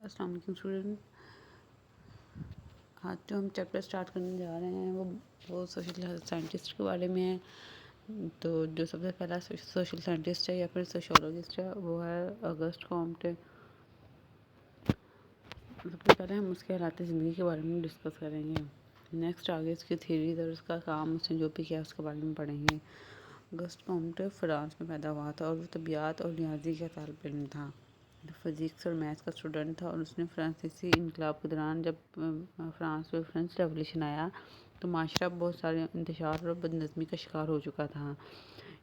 السلام علیکم اسٹوڈنٹ. آج جو ہم چیپٹر اسٹارٹ کرنے جا رہے ہیں وہ سوشل سائنٹسٹ کے بارے میں ہے. تو جو سب سے پہلا سوشل سائنٹسٹ ہے یا پھر سوشولوجسٹ ہے وہ ہے اگسٹ کامٹے. سب سے پہلے ہم اس کے حالات زندگی کے بارے میں ڈسکس کریں گے. نیکسٹ آگے اس کی تھیوریز اور اس کا کام اس نے جو بھی کیا اس کے بارے میں پڑھیں گے. اگسٹ کامٹے فرانس میں پیدا ہوا تھا اور وہ طبیعیات اور ریاضی کا طالب علم تھا. فزکس اور میتھس کا اسٹوڈنٹ تھا اور اس نے فرانسیسی انقلاب کے دوران جب فرانس میں فرینچ ریولیوشن آیا تو معاشرہ بہت سارے انتشار اور بدنظمی کا شکار ہو چکا تھا.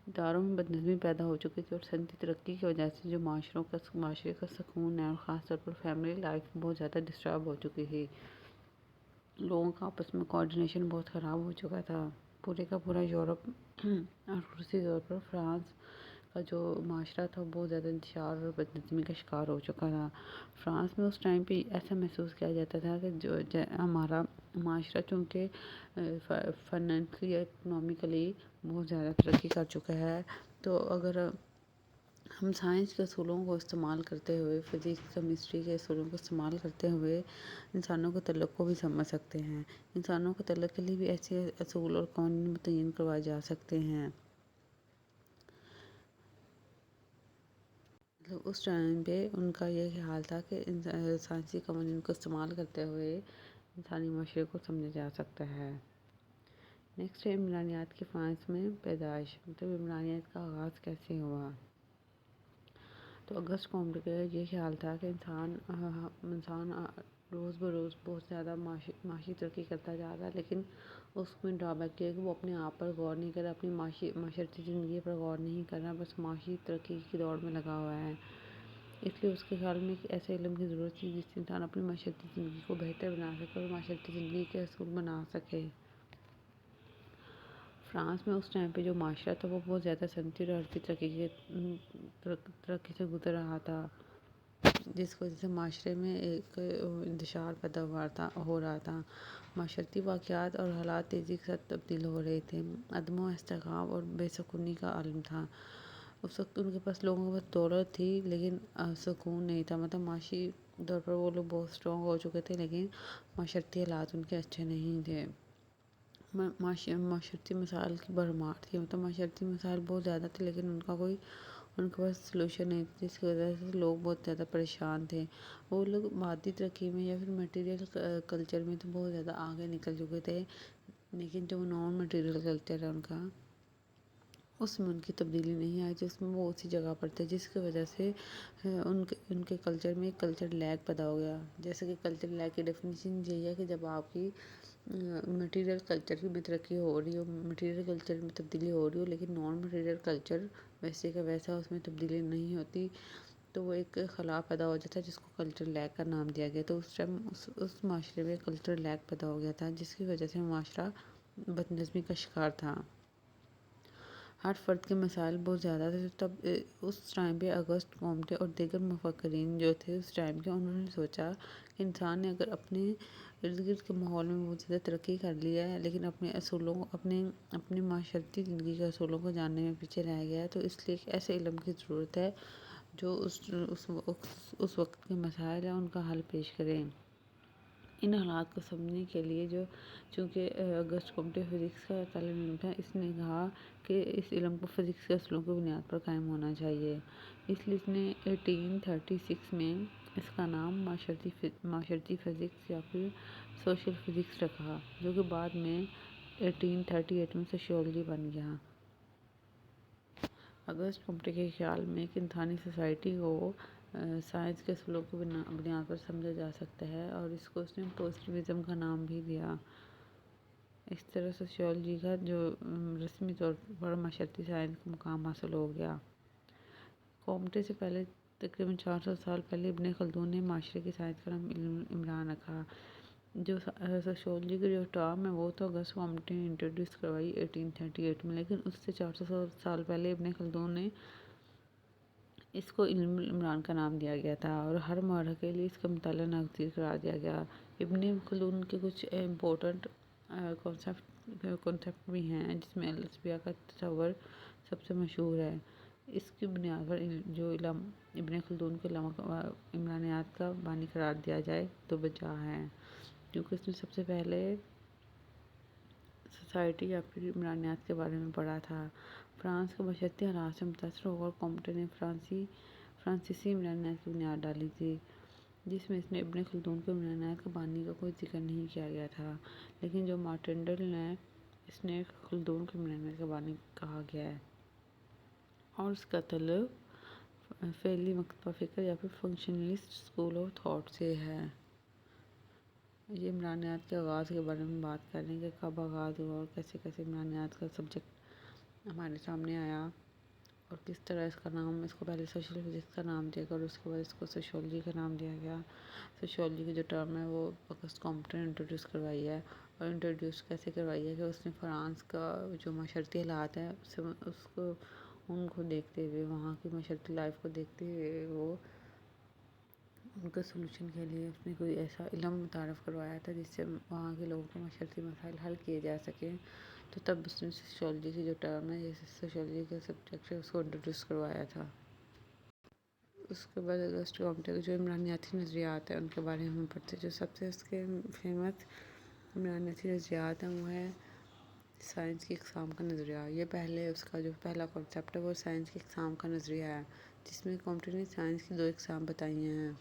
اداروں میں بدنظمی پیدا ہو چکی تھی اور صنعتی ترقی کی وجہ سے جو معاشرے کا سکون ہے اور خاص طور پر فیملی لائف بہت زیادہ ڈسٹرب ہو چکی تھی. لوگوں کا آپس میں کوآرڈینیشن بہت خراب ہو چکا تھا. پورے کا پورا یورپ اور خصوصی طور پر فرانس کا جو معاشرہ تھا وہ بہت زیادہ انتشار اور بدنظمی کا شکار ہو چکا تھا. فرانس میں اس ٹائم پہ ایسا محسوس کیا جاتا تھا کہ جو ہمارا معاشرہ چونکہ فائنینشلی یا اکنامیکلی بہت زیادہ ترقی کر چکا ہے تو اگر ہم سائنس کے اصولوں کو استعمال کرتے ہوئے فزکس کیمسٹری کے اصولوں کو استعمال کرتے ہوئے انسانوں کے تعلق کو بھی سمجھ سکتے ہیں. انسانوں کے تعلق کے لیے بھی ایسے اصول اور قوانین متعین کروائے جا سکتے ہیں. اس ٹائم پہ ان کا یہ خیال تھا کہ سائنسی قوانین کو استعمال کرتے ہوئے انسانی معاشرے کو سمجھا جا سکتا ہے. نیکسٹ ہے عمرانیات کی فرانس میں پیدائش. مطلب عمرانیات کا آغاز کیسے ہوا. تو اگسٹ کامٹے کا یہ خیال تھا کہ انسان روز بروز بہت زیادہ معاشی ترقی کرتا جا رہا ہے لیکن اس میں ڈرا بیک یہ ہے کہ وہ اپنے آپ پر غور نہیں کر رہا, اپنی معاشرتی زندگی پر غور نہیں کر رہا, بس معاشی ترقی کی دوڑ میں لگا ہوا ہے. اس لیے اس کے خیال میں ایک ایسے علم کی ضرورت تھی جس سے انسان اپنی معاشرتی زندگی کو بہتر بنا سکے اور معاشرتی زندگی کے اصول بنا سکے. فرانس میں اس ٹائم پہ جو معاشرہ تھا وہ بہت زیادہ صنعتی اور عربی ترقی سے گزر رہا تھا جس کی وجہ سے معاشرے میں ایک انتشار پیدا ہو رہا تھا. معاشرتی واقعات اور حالات تیزی کے ساتھ تبدیل ہو رہے تھے. عدم و استحکام اور بے سکونی کا عالم تھا. اس وقت ان کے پاس لوگوں کے پاس دولت تھی لیکن سکون نہیں تھا. مطلب معاشی طور پر وہ لوگ بہت اسٹرانگ ہو چکے تھے لیکن معاشرتی حالات ان کے اچھے نہیں تھے. معاشرتی مسائل کی بھرمار تھی. مطلب معاشرتی مسائل بہت زیادہ تھے لیکن ان کے پاس سلوشن نہیں تھا جس کی وجہ سے لوگ بہت زیادہ پریشان تھے. وہ لوگ مادی ترقی میں یا پھر میٹیریل کلچر میں تو بہت زیادہ آگے نکل چکے تھے لیکن جو نان میٹیریل کلچر ہے ان کا اس میں ان کی تبدیلی نہیں آئی, جس میں وہ اسی جگہ پر تھے جس کی وجہ سے ان کے کلچر میں ایک کلچر لیگ پیدا ہو گیا. جیسے کہ کلچر لیگ کی ڈیفینیشن یہی ہے کہ جب آپ کی میٹیریل کلچر میں ترقی ہو رہی ہو, میٹیریل کلچر میں تبدیلی ہو رہی ہو لیکن نان میٹیریل کلچر ویسے کا ویسا اس میں تبدیلی نہیں ہوتی تو وہ ایک خلا پیدا ہو جاتا ہے جس کو کلچر لیگ کا نام دیا گیا. تو اس ٹائم اس معاشرے میں کلچر لیگ پیدا ہو گیا تھا جس کی وجہ سے معاشرہ بدنظمی کا شکار تھا. ہر فرد کے مسائل بہت زیادہ تھے. تب اس ٹائم پہ اگسٹ کامٹے اور دیگر مفکرین جو تھے اس ٹائم کے انہوں نے سوچا کہ انسان نے اگر اپنے ارد گرد کے ماحول میں بہت زیادہ ترقی کر لیا ہے لیکن اپنے اصولوں اپنی معاشرتی زندگی کے اصولوں کو جاننے میں پیچھے رہ گیا ہے تو اس لیے ایک ایسے علم کی ضرورت ہے جو اس وقت کے مسائل ہیں ان کا حل پیش کریں. ان حالات کو سمجھنے کے لیے چونکہ اگسٹ کامٹے فزکس کا طالب علم تھا, اس نے کہا کہ اس علم کو فزکس کے اصولوں کی بنیاد پر قائم ہونا چاہیے. اس لیے اس نے 1836 میں اس کا نام معاشرتی فزکس یا پھر سوشل فزکس رکھا جو کہ بعد میں 1838 میں سوشیولوجی بن گیا. اگسٹ کامٹے کے خیال میں ایک انسانی سوسائٹی کو سائنس کے اصولوں کی بنیاد پر سمجھا جا سکتا ہے اور اس کو اس نے پوزیٹیوزم کا نام بھی دیا. اس طرح سوشیولوجی کا جو رسمی طور پر معاشرتی سائنس کا مقام حاصل ہو گیا. کامٹے سے پہلے تقریباً 400 سال پہلے ابن خلدون نے معاشرے کی سائنس کا نام عمران رکھا. جو سوشیولوجی کا جو ٹرم ہے وہ تو اگسٹ کامٹے نے انٹروڈیوس کروائی 1838 میں لیکن اس سے 400 سال پہلے ابن خلدون نے اس کو علم عمران کا نام دیا گیا تھا اور ہر مرحلے کے لیے اس کا مطالعہ ناگزیر قرار دیا گیا. ابن خلدون کے کچھ امپورٹنٹ کانسیپٹ بھی ہیں جس میں الاسبیہ کا تصور سب سے مشہور ہے. اس کی بنیاد پر جو ابن خلدون کو عمرانیات کا بانی قرار دیا جائے تو بجا ہے، کیونکہ اس نے سب سے پہلے سوسائٹی یا پھر عمرانیات کے بارے میں پڑھا تھا۔ فرانس کے معاشرتی حالات سے متاثر ہو کر کامٹے نے فرانسیسی عمرانیات کی بنیاد ڈالی تھی، جس میں اس نے ابن خلدون کو عمرانیات کے بانی کا کوئی ذکر نہیں کیا گیا تھا، لیکن جو مارٹینڈل نے اس نے خلدون کو عمرانیات کا بانی کہا گیا ہے، اور اس کا تعلق فعلی مکتبہ فکر یا پھر فنکشنلسٹ اسکول آف تھاٹ سے ہے۔ یہ عمرانیات کے آغاز کے بارے میں بات کر رہے ہیں کہ کب آغاز ہوا اور کیسے کیسے عمرانیات کا سبجیکٹ ہمارے سامنے آیا، اور کس طرح اس کو پہلے سوشل فزکس کا نام دیا گیا اور اس کے بعد اس کو سوشیولوجی کا نام دیا گیا۔ سوشیولوجی کی جو ٹرم ہے وہ اگست کامٹے نے انٹروڈیوس کروائی ہے، اور انٹروڈیوس کیسے کروائی ہے کہ اس نے فرانس کا جو معاشرتی حالات ہیں ان کو دیکھتے ہوئے، وہاں کی معاشرتی لائف کو دیکھتے ہوئے، وہ ان کا سلوشن کے لیے اس نے کوئی ایسا علم متعارف کروایا تھا جس سے وہاں کے لوگوں کے معاشرتی مسائل حل کیے جا سکیں۔ تو تب اس نے سوشیولوجی کی جو ٹرم ہے، جیسے سوشیولوجی کا سبجیکٹ ہے، اس کو انٹروڈیوس کروایا تھا۔ اس کے بعد اگسٹ کامٹے کے جو عمرانیاتی نظریات ہیں ان کے بارے میں ہم پڑھتے ہیں۔ جو سب سے اس کے فیمس عمرانیاتی نظریات ہیں وہ ہے سائنس کی اقسام کا نظریہ۔ یہ اس کا جو پہلا کنسیپٹ ہے وہ سائنس کی اقسام کا نظریہ ہے، جس میں کامٹے نے سائنس کی 2 اقسام بتائی ہیں۔